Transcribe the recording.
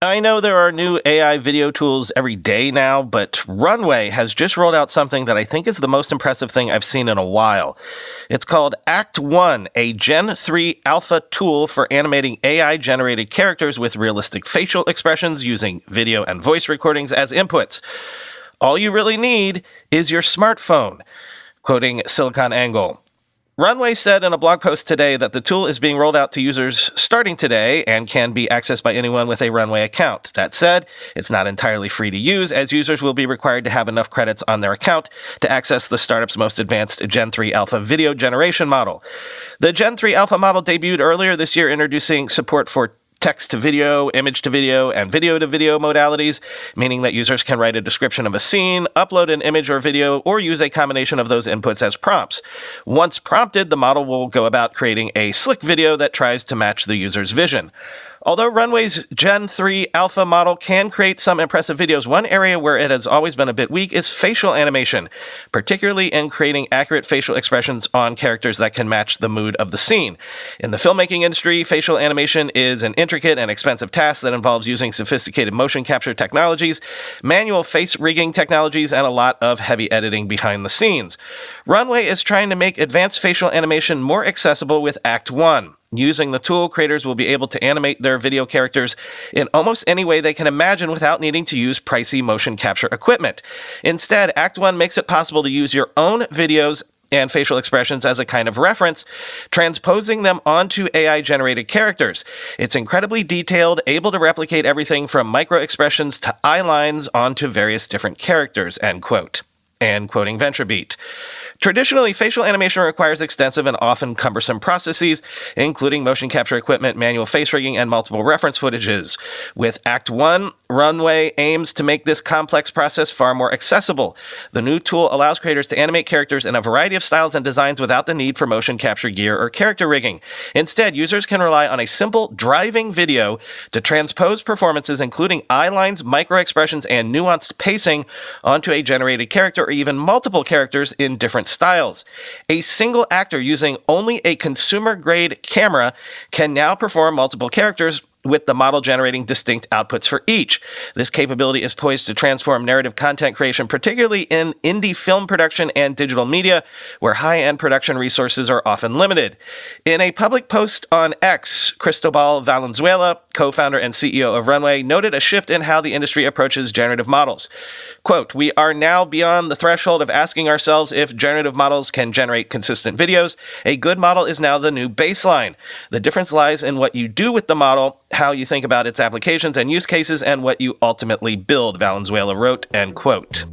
I know there are new AI video tools every day now, but Runway has just rolled out something that I think is the most impressive thing I've seen in a while. It's called Act 1, a Gen-3 alpha tool for animating AI-generated characters with realistic facial expressions using video and voice recordings as inputs. All you really need is your smartphone, quoting Silicon Angle. Runway said in a blog post today that the tool is being rolled out to users starting today and can be accessed by anyone with a Runway account. That said, it's not entirely free to use, as users will be required to have enough credits on their account to access the startup's most advanced Gen-3 alpha video generation model. The Gen-3 alpha model debuted earlier this year, introducing support for text-to-video, image-to-video, and video-to-video modalities, meaning that users can write a description of a scene, upload an image or video, or use a combination of those inputs as prompts. Once prompted, the model will go about creating a slick video that tries to match the user's vision. Although Runway's Gen-3 alpha model can create some impressive videos, one area where it has always been a bit weak is facial animation, particularly in creating accurate facial expressions on characters that can match the mood of the scene. In the filmmaking industry, facial animation is an intricate and expensive task that involves using sophisticated motion capture technologies, manual face rigging technologies, and a lot of heavy editing behind the scenes. Runway is trying to make advanced facial animation more accessible with Act 1. Using the tool, creators will be able to animate their video characters in almost any way they can imagine without needing to use pricey motion capture equipment. Instead, Act 1 makes it possible to use your own videos and facial expressions as a kind of reference, transposing them onto AI-generated characters. It's incredibly detailed, able to replicate everything from micro-expressions to eye lines onto various different characters, end quote. And quoting VentureBeat. Traditionally, facial animation requires extensive and often cumbersome processes, including motion capture equipment, manual face rigging, and multiple reference footages. With Act 1, Runway aims to make this complex process far more accessible. The new tool allows creators to animate characters in a variety of styles and designs without the need for motion capture gear or character rigging. Instead, users can rely on a simple driving video to transpose performances, including eye lines, micro-expressions, and nuanced pacing onto a generated character or even multiple characters in different styles. A single actor using only a consumer-grade camera can now perform multiple characters with the model generating distinct outputs for each. This capability is poised to transform narrative content creation, particularly in indie film production and digital media, where high-end production resources are often limited. In a public post on X, Cristobal Valenzuela, co-founder and CEO of Runway, noted a shift in how the industry approaches generative models. Quote, "We are now beyond the threshold of asking ourselves if generative models can generate consistent videos. A good model is now the new baseline. The difference lies in what you do with the model, how you think about its applications and use cases, and what you ultimately build," Valenzuela wrote, end quote.